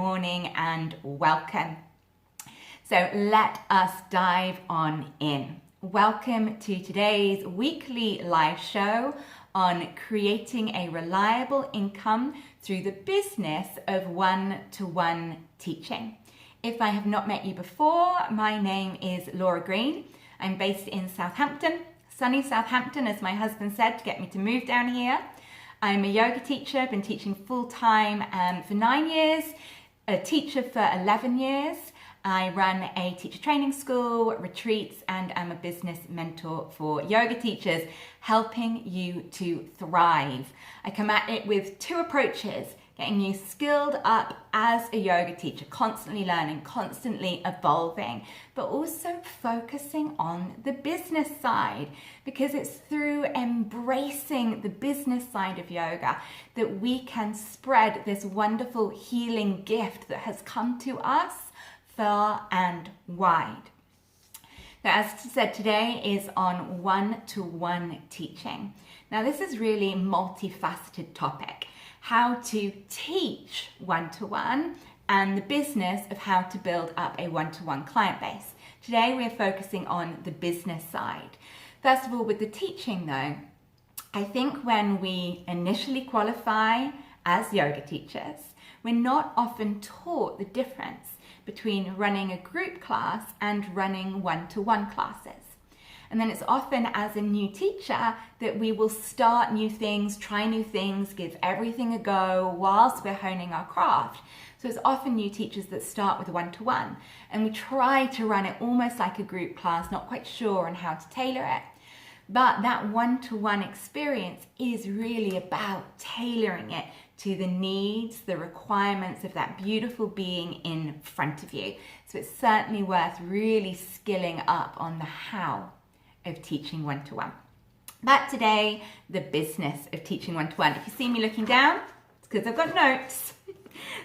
morning and welcome. So let us dive on in. Welcome to today's weekly live show on creating a reliable income through the business of one-to-one teaching. If I have not met you before, my name is Laura Green. I'm based in Southampton, sunny Southampton, as my husband said, to get me to move down here. I'm a yoga teacher, I've been teaching full-time for 9 years, a teacher for 11 years. I run a teacher training school, retreats, and I'm a business mentor for yoga teachers, helping you to thrive. I come at it with two approaches: getting you skilled up as a yoga teacher, constantly learning, constantly evolving, but also focusing on the business side, because it's through embracing the business side of yoga that we can spread this wonderful healing gift that has come to us far and wide. Now, as I said, today is on one-to-one teaching. Now, this is really a multifaceted topic: how to teach one-to-one and the business of how to build up a one-to-one client base. Today, we're focusing on the business side. First of all, with the teaching though, I think when we initially qualify as yoga teachers, we're not often taught the difference between running a group class and running one-to-one classes. And then it's often as a new teacher that we will start new things, try new things, give everything a go whilst we're honing our craft. So it's often new teachers that start with one-to-one, and we try to run it almost like a group class, not quite sure on how to tailor it. But that one-to-one experience is really about tailoring it to the needs, the requirements of that beautiful being in front of you. So it's certainly worth really skilling up on the how of teaching one-to-one. But today, the business of teaching one-to-one. If you see me looking down, it's because I've got notes.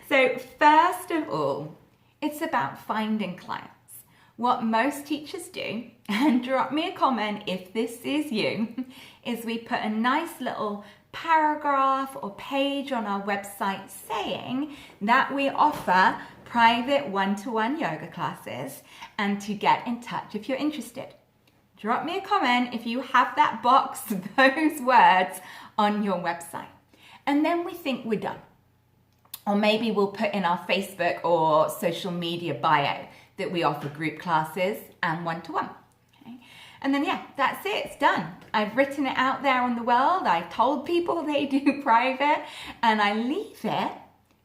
So first of all, it's about finding clients. What most teachers do, and drop me a comment if this is you, is we put a nice little paragraph or page on our website saying that we offer private one-to-one yoga classes and to get in touch if you're interested. Drop me a comment if you have that box, those words on your website. And then we think we're done. Or maybe we'll put in our Facebook or social media bio that we offer group classes and one-to-one. Okay? And then that's it, it's done. I've written it out there on the world, I've told people they do private, and I leave it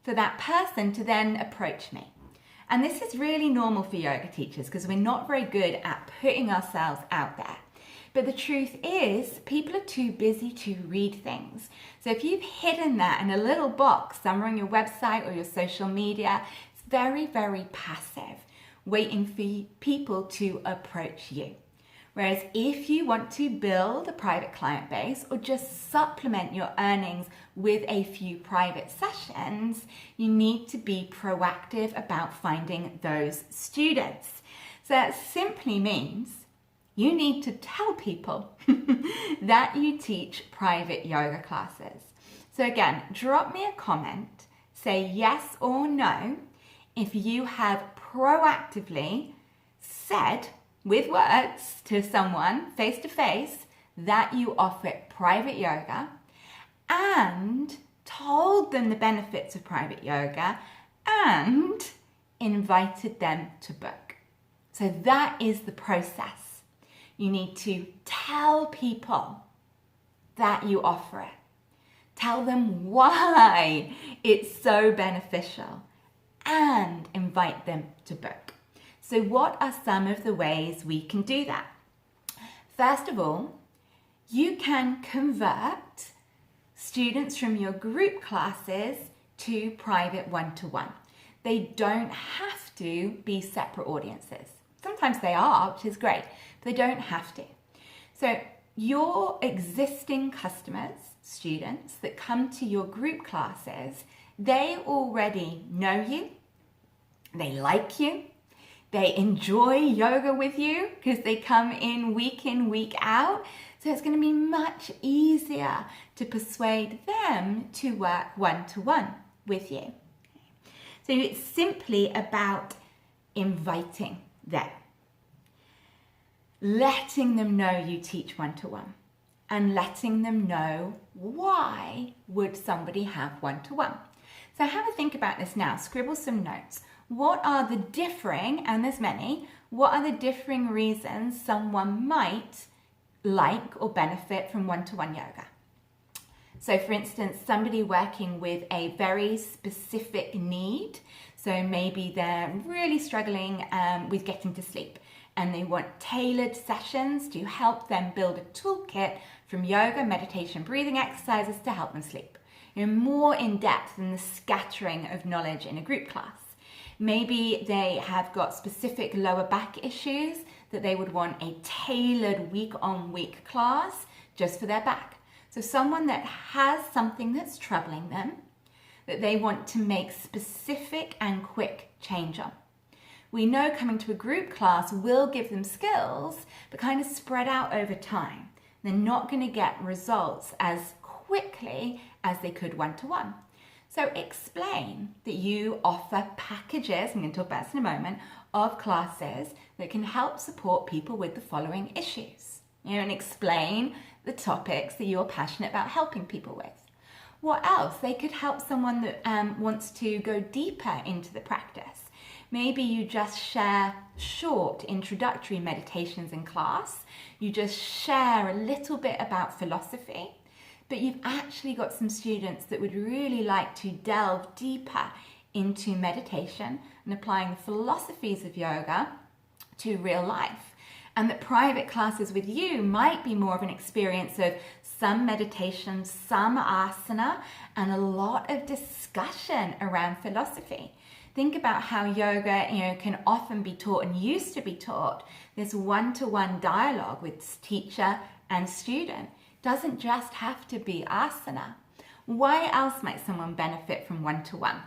for that person to then approach me. And this is really normal for yoga teachers because we're not very good at putting ourselves out there. But the truth is, people are too busy to read things. So if you've hidden that in a little box somewhere on your website or your social media, it's very, very passive, waiting for people to approach you. Whereas if you want to build a private client base or just supplement your earnings with a few private sessions, you need to be proactive about finding those students. So that simply means you need to tell people that you teach private yoga classes. So again, drop me a comment, say yes or no if you have proactively said with words to someone face to face that you offer private yoga and told them the benefits of private yoga and invited them to book. So that is the process. You need to tell people that you offer it. Tell them why it's so beneficial and invite them to book. So what are some of the ways we can do that? First of all, you can convert students from your group classes to private one-to-one. They don't have to be separate audiences. Sometimes they are, which is great, but they don't have to. So your existing customers, students that come to your group classes, they already know you, they like you, they enjoy yoga with you because they come in, week out. So it's going to be much easier to persuade them to work one-to-one with you. So it's simply about inviting them, letting them know you teach one-to-one, and letting them know why would somebody have one-to-one. So have a think about this now. Scribble some notes. What are the differing, and there's many, what are the differing reasons someone might like or benefit from one-to-one yoga? So for instance, somebody working with a very specific need. So maybe they're really struggling with getting to sleep and they want tailored sessions to help them build a toolkit from yoga, meditation, breathing exercises to help them sleep. More in depth than the scattering of knowledge in a group class. Maybe they have got specific lower back issues that they would want a tailored week-on-week class just for their back. So someone that has something that's troubling them, that they want to make specific and quick change on. We know coming to a group class will give them skills, but kind of spread out over time. They're not going to get results as quickly as they could one-to-one. So explain that you offer packages, I'm going to talk about this in a moment, of classes that can help support people with the following issues. And explain the topics that you're passionate about helping people with. What else? They could help someone that wants to go deeper into the practice. Maybe you just share short introductory meditations in class. You just share a little bit about philosophy, but you've actually got some students that would really like to delve deeper into meditation and applying the philosophies of yoga to real life. And that private classes with you might be more of an experience of some meditation, some asana, and a lot of discussion around philosophy. Think about how yoga, can often be taught and used to be taught. This one-to-one dialogue with teacher and student doesn't just have to be asana. Why else might someone benefit from one-to-one?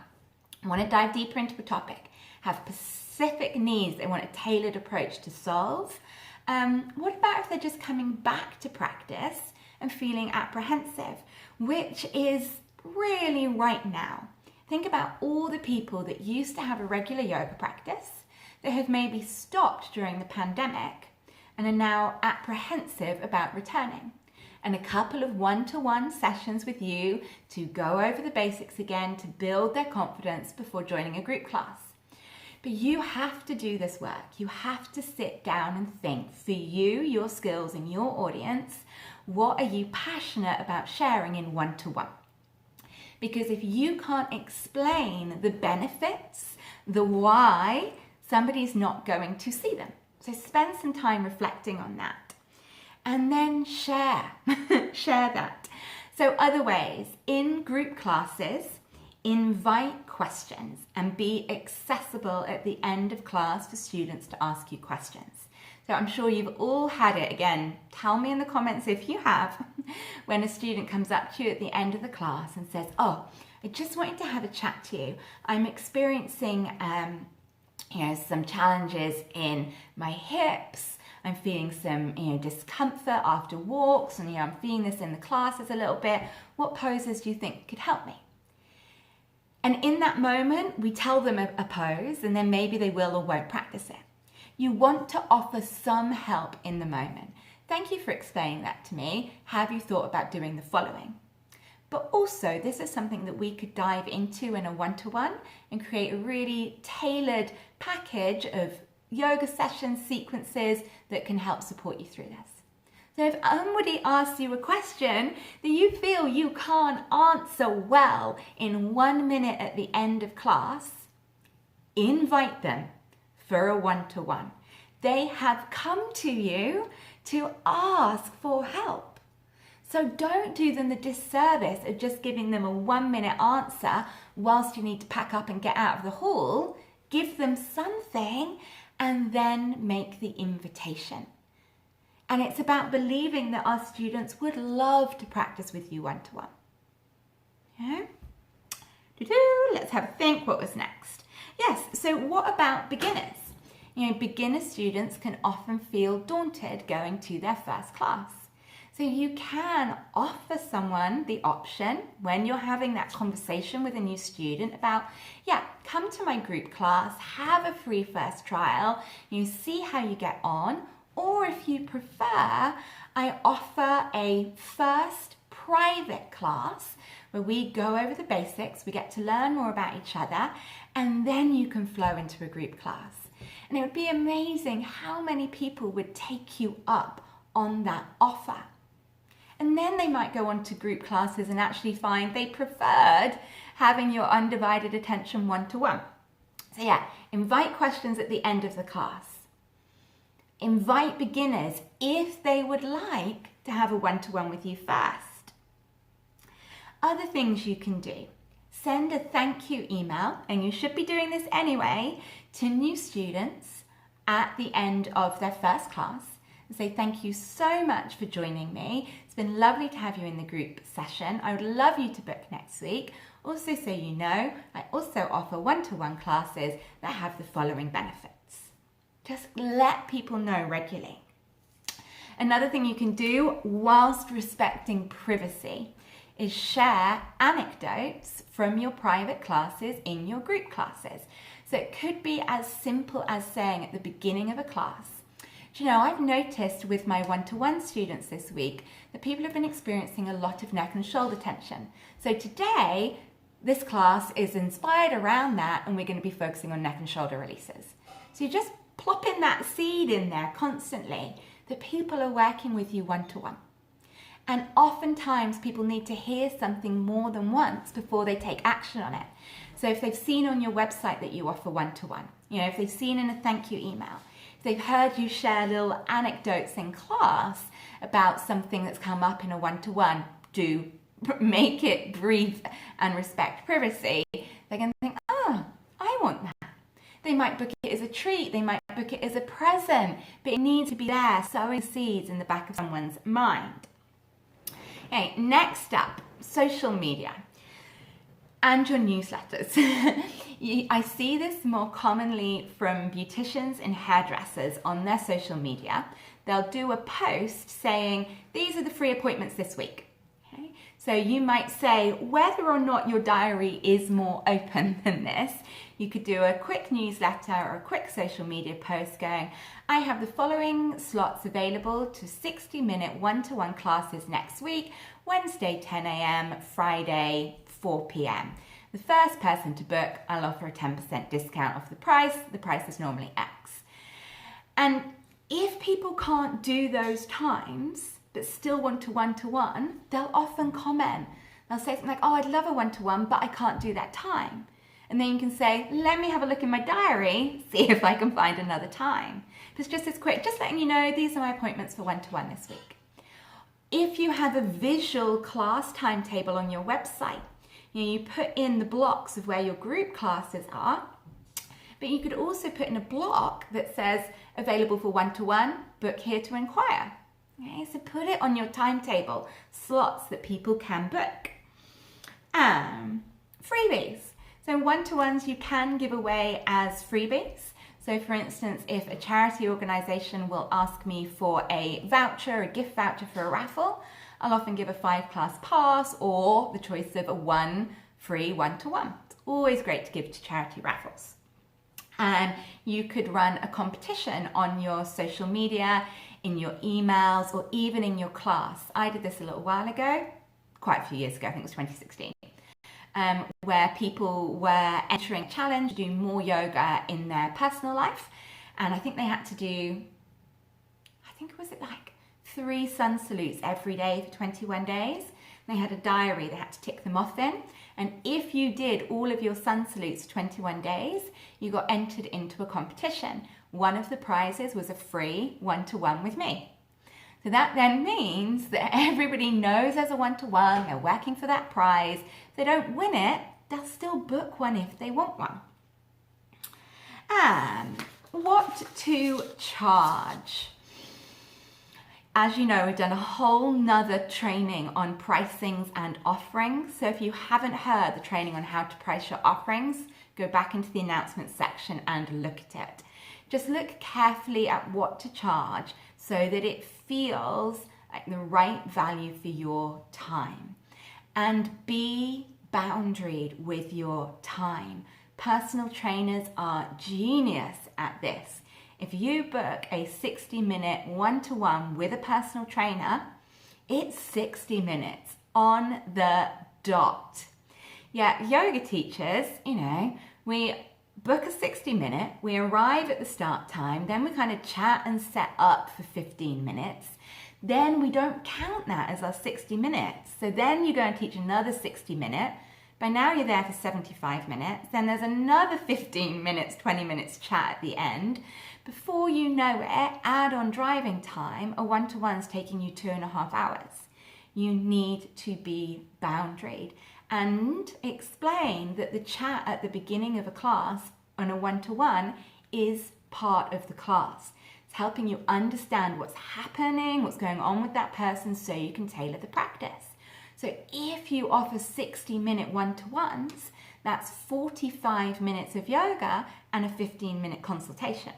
I want to dive deeper into the topic. Have specific needs they want a tailored approach to solve. What about if they're just coming back to practice and feeling apprehensive, which is really right now. Think about all the people that used to have a regular yoga practice that have maybe stopped during the pandemic and are now apprehensive about returning. And a couple of one-to-one sessions with you to go over the basics again to build their confidence before joining a group class. But you have to do this work. You have to sit down and think for you, your skills and your audience, what are you passionate about sharing in one-to-one? Because if you can't explain the benefits, the why, somebody's not going to see them. So spend some time reflecting on that. And then share, share that. So other ways, in group classes, invite questions and be accessible at the end of class for students to ask you questions. So I'm sure you've all had it. Again, tell me in the comments if you have, when a student comes up to you at the end of the class and says, oh, I just wanted to have a chat to you. I'm experiencing some challenges in my hips. I'm feeling some discomfort after walks, and I'm feeling this in the classes a little bit. What poses do you think could help me? And in that moment, we tell them a pose, and then maybe they will or won't practice it. You want to offer some help in the moment. Thank you for explaining that to me. Have you thought about doing the following? But also, this is something that we could dive into in a one-to-one and create a really tailored package of yoga sessions, sequences that can help support you through this. So if somebody asks you a question that you feel you can't answer well in 1 minute at the end of class, invite them for a one-to-one. They have come to you to ask for help. So don't do them the disservice of just giving them a 1 minute answer whilst you need to pack up and get out of the hall. Give them something and then make the invitation. And it's about believing that our students would love to practice with you one-to-one. Yeah? Let's have a think. What was next? Yes, so what about beginners? Beginner students can often feel daunted going to their first class. So you can offer someone the option when you're having that conversation with a new student about, yeah, come to my group class, have a free first trial, you see how you get on, or if you prefer, I offer a first private class where we go over the basics, we get to learn more about each other, and then you can flow into a group class. And it would be amazing how many people would take you up on that offer. And then they might go on to group classes and actually find they preferred having your undivided attention one-to-one. So yeah, invite questions at the end of the class. Invite beginners if they would like to have a one-to-one with you first. Other things you can do. Send a thank you email, and you should be doing this anyway, to new students at the end of their first class. And say thank you so much for joining me. It's been lovely to have you in the group session. I would love you to book next week. Also, so you know, I also offer one-to-one classes that have the following benefits. Just let people know regularly. Another thing you can do whilst respecting privacy is share anecdotes from your private classes in your group classes. So it could be as simple as saying at the beginning of a class, do you know, I've noticed with my one-to-one students this week that people have been experiencing a lot of neck and shoulder tension. So today, this class is inspired around that, and we're going to be focusing on neck and shoulder releases. So you just plop in that seed in there constantly that people are working with you one-to-one. And oftentimes people need to hear something more than once before they take action on it. So if they've seen on your website that you offer one-to-one, you know, if they've seen in a thank you email, they've heard you share little anecdotes in class about something that's come up in a one-to-one, do make it brief and respect privacy, they're going to think, oh, I want that. They might book it as a treat, they might book it as a present, but it needs to be there, sowing seeds in the back of someone's mind. Okay, next up, social media and your newsletters. I see this more commonly from beauticians and hairdressers on their social media. They'll do a post saying, these are the free appointments this week. Okay? So you might say, whether or not your diary is more open than this, you could do a quick newsletter or a quick social media post going, I have the following slots available to 60-minute one-to-one classes next week, Wednesday 10 a.m., Friday 4 p.m. The first person to book, I'll offer a 10% discount off the price. The price is normally X. And if people can't do those times, but still want to one-to-one, they'll often comment. They'll say something like, oh, I'd love a one-to-one, but I can't do that time. And then you can say, let me have a look in my diary, see if I can find another time. It's just as quick, just letting you know, these are my appointments for one-to-one this week. If you have a visual class timetable on your website, you put in the blocks of where your group classes are, but you could also put in a block that says available for one-to-one, book here to inquire. Okay, so put it on your timetable, slots that people can book. Freebies. So one-to-ones you can give away as freebies. So for instance, if a charity organisation will ask me for a voucher, a gift voucher for a raffle, I'll often give a 5-class pass or the choice of a 1 free one-to-one. It's always great to give to charity raffles. You could run a competition on your social media, in your emails, or even in your class. I did this a little while ago, quite a few years ago, I think it was 2016. Where people were entering a challenge to do more yoga in their personal life. And I think they had to do, was it like 3 sun salutes every day for 21 days? They had a diary they had to tick them off in. And if you did all of your sun salutes for 21 days, you got entered into a competition. One of the prizes was a free one-to-one with me. So that then means that everybody knows there's a one-to-one, they're working for that prize. If they don't win it, they'll still book one if they want one. And what to charge? As you know, we've done a whole nother training on pricings and offerings. So if you haven't heard the training on how to price your offerings, go back into the announcements section and look at it. Just look carefully at what to charge so that it feels like the right value for your time. And be boundaried with your time. Personal trainers are genius at this. If you book a 60-minute one-to-one with a personal trainer, it's 60 minutes on the dot. Yeah, yoga teachers, we book a 60-minute, we arrive at the start time, then we kind of chat and set up for 15 minutes. Then we don't count that as our 60 minutes. So then you go and teach another 60-minute. By now you're there for 75 minutes. Then there's another 15 minutes, 20 minutes chat at the end. Before you know it, add on driving time, a one-to-one's taking you 2.5 hours. You need to be boundaried and explain that the chat at the beginning of a class on a one-to-one is part of the class. It's helping you understand what's happening, what's going on with that person so you can tailor the practice. So if you offer 60-minute one-to-ones, that's 45 minutes of yoga and a 15-minute consultation.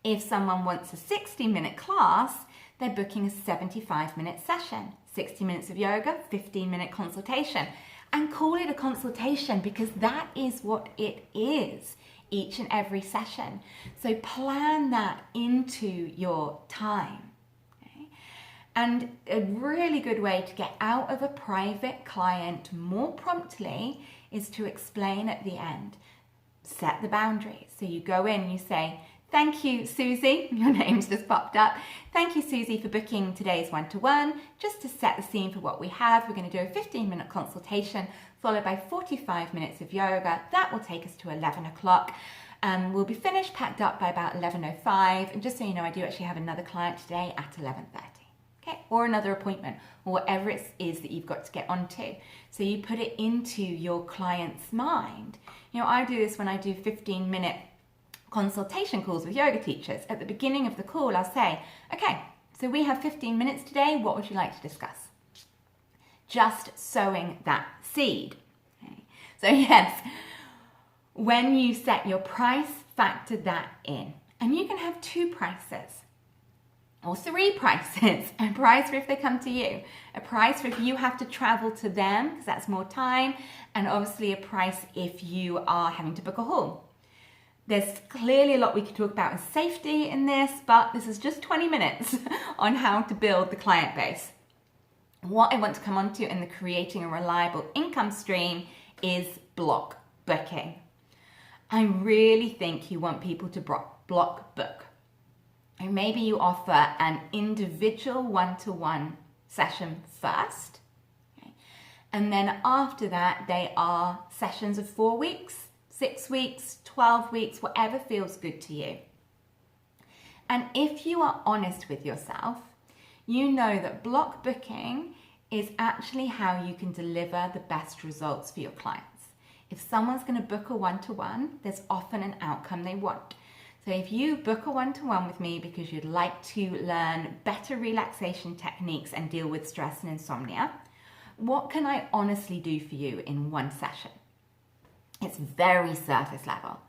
If someone wants a 60-minute class, they're booking a 75-minute session. 60 minutes of yoga, 15-minute consultation. And call it a consultation because that is what it is, each and every session. So plan that into your time. Okay? And a really good way to get out of a private client more promptly is to explain at the end. Set the boundaries. So you go in, you say, "Thank you, Susie." Your name's just popped up. "Thank you, Susie, for booking today's one-to-one. Just to set the scene for what we have, we're going to do a 15-minute consultation followed by 45 minutes of yoga. That will take us to 11 o'clock. We'll be finished, packed up by about 11:05. And just so you know, I do actually have another client today at 11:30. Okay, or another appointment, or whatever it is that you've got to get onto. So you put it into your client's mind. I do this when I do 15-minute consultation calls with yoga teachers. At the beginning of the call, I'll say, "Okay, so we have 15 minutes today. What would you like to discuss?" Just sowing that seed. Okay. So yes, when you set your price, factor that in. And you can have 2 prices or 3 prices. A price for if they come to you, a price for if you have to travel to them because that's more time, and obviously a price if you are having to book a hall. There's clearly a lot we could talk about in safety in this, but this is just 20 minutes on how to build the client base. What I want to come on to in the creating a reliable income stream is block booking. I really think you want people to block book. And maybe you offer an individual one-to-one session first. Okay? And then after that, they are sessions of 4 weeks, 6 weeks, 12 weeks, whatever feels good to you. And if you are honest with yourself, you know that block booking is actually how you can deliver the best results for your clients. If someone's going to book a one-to-one, there's often an outcome they want. So if you book a one-to-one with me because you'd like to learn better relaxation techniques and deal with stress and insomnia, what can I honestly do for you in one session? It's very surface level.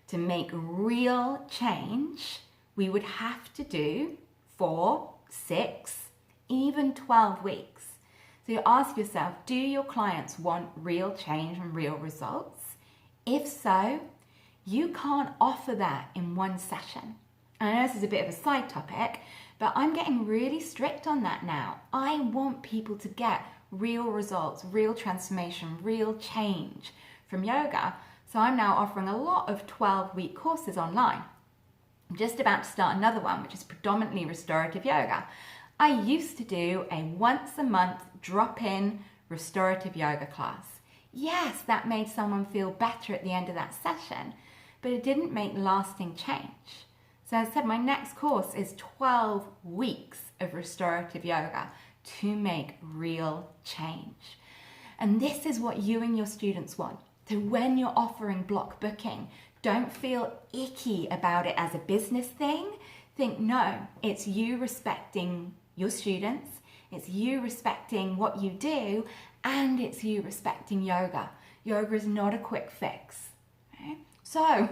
To make real change, we would have to do 4, 6, even 12 weeks. So you ask yourself, do your clients want real change and real results? If so, you can't offer that in one session. I know this is a bit of a side topic, but I'm getting really strict on that now. I want people to get real results, real transformation, real change from yoga. So I'm now offering a lot of 12-week courses online. I'm just about to start another one, which is predominantly restorative yoga. I used to do a once a month drop-in restorative yoga class. Yes, that made someone feel better at the end of that session, but it didn't make lasting change. So as I said, my next course is 12 weeks of restorative yoga to make real change. And this is what you and your students want. So when you're offering block booking, don't feel icky about it as a business thing. Think, no, it's you respecting your students, it's you respecting what you do, and it's you respecting yoga. Yoga is not a quick fix. Okay? So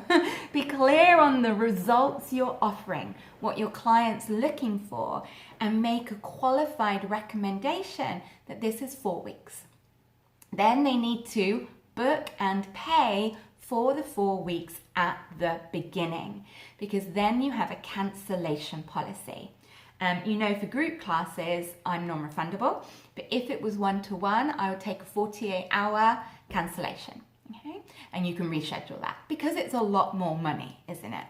be clear on the results you're offering, what your client's looking for, and make a qualified recommendation that this is 4 weeks. Then they need to book and pay for the 4 weeks at the beginning, because then you have a cancellation policy. For group classes, I'm non-refundable, but if it was one-to-one, I would take a 48-hour cancellation. Okay, and you can reschedule that because it's a lot more money, isn't it?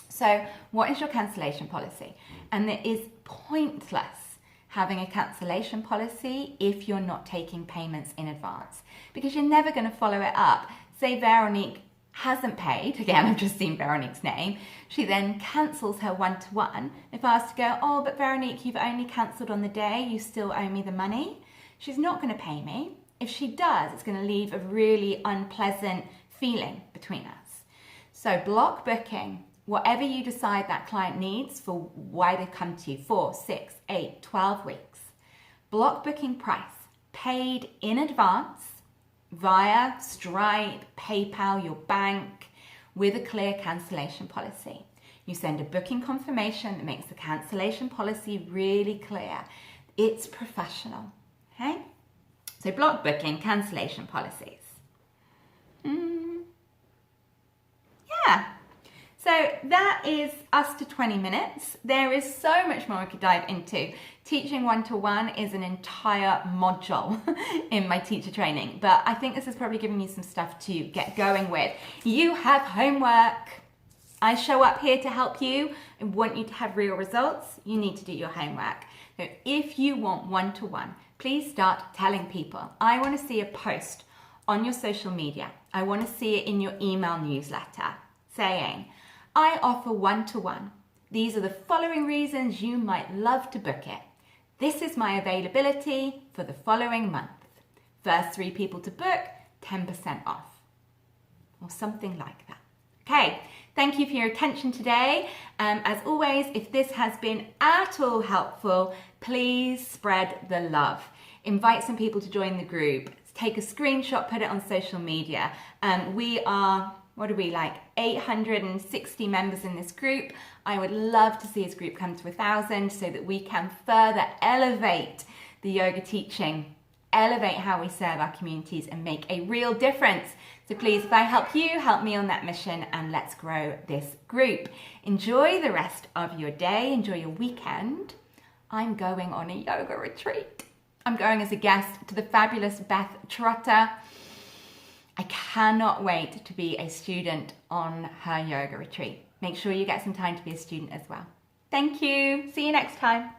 So what is your cancellation policy? And it is pointless having a cancellation policy if you're not taking payments in advance, because you're never going to follow it up. Say Veronique hasn't paid, again, I've just seen Veronique's name, she then cancels her one-to-one. If I was to go, oh, but Veronique, you've only cancelled on the day, you still owe me the money, she's not going to pay me. If she does, it's going to leave a really unpleasant feeling between us. So block booking, whatever you decide that client needs for why they come to you, 4, 6, 8, 12 weeks. Block booking price, paid in advance via Stripe, PayPal, your bank, with a clear cancellation policy. You send a booking confirmation that makes the cancellation policy really clear. It's professional, okay? So block booking, cancellation policies. Yeah. So that is us to 20 minutes. There is so much more we could dive into. Teaching one-to-one is an entire module in my teacher training, but I think this is probably giving you some stuff to get going with. You have homework. I show up here to help you and want you to have real results. You need to do your homework. So if you want one-to-one, please start telling people. I want to see a post on your social media. I want to see it in your email newsletter saying, I offer one-to-one. These are the following reasons you might love to book it. This is my availability for the following month. First 3 people to book, 10% off. Or something like that. Okay, thank you for your attention today. As always, if this has been at all helpful, please spread the love. Invite some people to join the group. Take a screenshot, put it on social media. We are, 860 members in this group. I would love to see this group come to 1,000 so that we can further elevate the yoga teaching, elevate how we serve our communities and make a real difference. So please, if I help you, help me on that mission and let's grow this group. Enjoy the rest of your day, enjoy your weekend. I'm going on a yoga retreat. I'm going as a guest to the fabulous Beth Trotter. I cannot wait to be a student on her yoga retreat. Make sure you get some time to be a student as well. Thank you. See you next time.